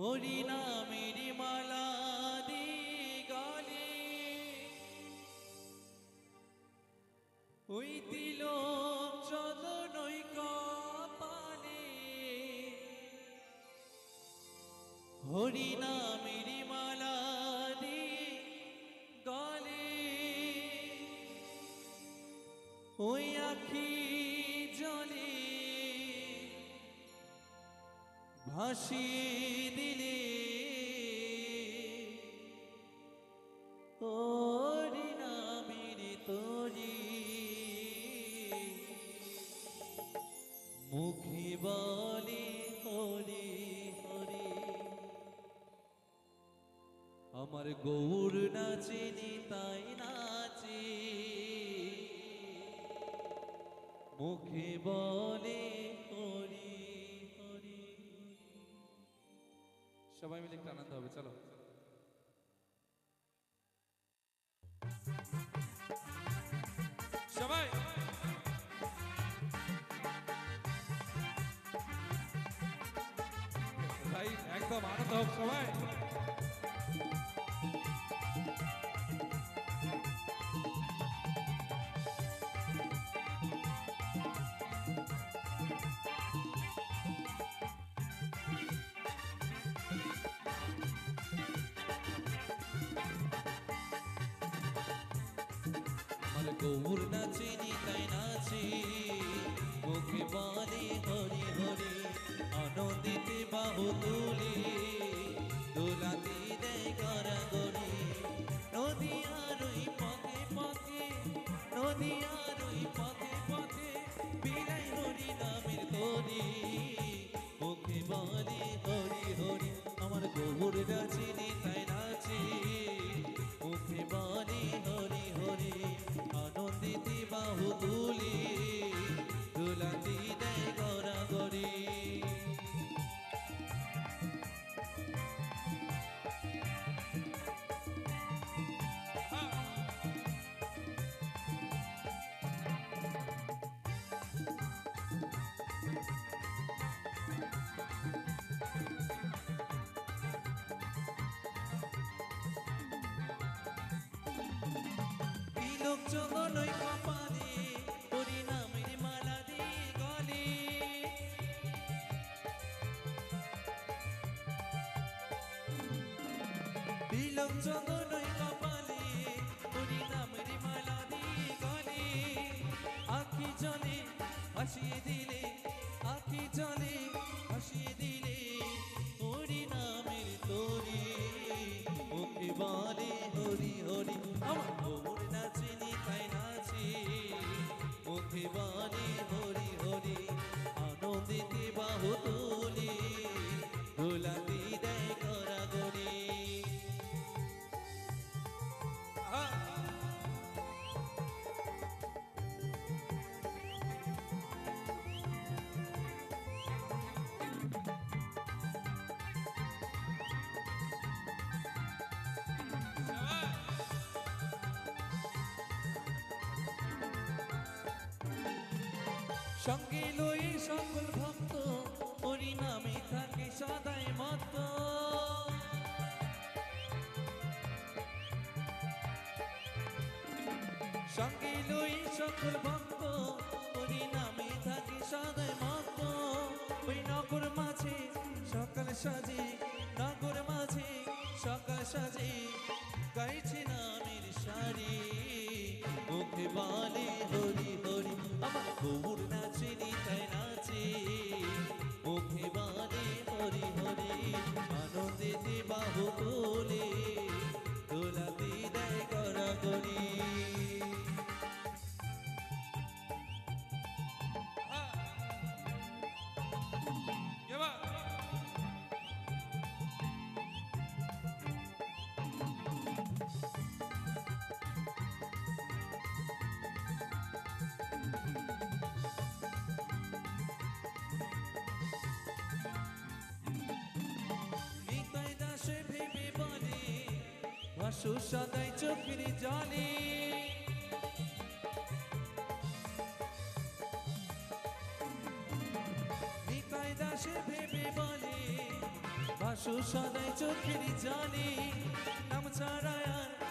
হরি নামের মালা দি গলে ওই তিলক চন্দনই কপালে হরি নামের মালা দি গলে ওই আখি জলে ভাসিয়ে দিলে হরি নামের তরি মুখে বলে হরি হরি আমার গৌর নাচেনি তাই নাচে মুখে বলে হরি হরি। সবাই মিলে একটু আনন্দ হবে, চলো। সবাই ভাই একদম আনন্দ হোক সবাই। গৌর নাচেনি তাই নাচে মুখে বলে হরি হরি আনন্দিতে বাহু তুলে দোলাতে দেয় গড়াগড়ি নদী আর ওই পথে পথে নদী আর ওই পথে পথে বিলাই হরি নামের তরি মুখে বলে হরি হরি আমার গৌর নাচেনি তাই নাচে মুখে বলে হরি হরি আনন্দিতে বাহু তুলি দুলাতি দেয় গড়াগড়ি তিলক চন্দনই কপালে হরি নামের মালা দি গলে তিলক চন্দনই কপালে হরি নামের মালা দি গলে আখি জলে ভাসিয়ে দিলে আখি জলে ভাসিয়ে দিলে হরি নামের তরি মুখে বলে হরি হরি আমার গৌর নাচেনি তাই নাচে মুখে বলে হরি হরি আনন্দিতে বাহু তুলি দোলাতে দেয় গড়াগড়ি সঙ্গে লই সকল ভক্ত হরি নামে থাকে সদাই মত সঙ্গে লই সকল ভক্ত হরি নামে থাকে সদাই মত ওই নগর মাঝে সকাল সাজে নগর মাঝে সকাল সাজে গাইছে নামের সারি মুখে বলে হরি হরি আমার গৌর নাচেনি তাই নাচে মুখে বলে হরি হরি আনন্দেতে বাহু তোলে দোলাতে দেয় গড়াগড়ি ভাসু সদাই চোখের জলে নিতাই দাসে ভেবে বলে আফসোস সদাই চোখের জানি নাম ছাড়া আর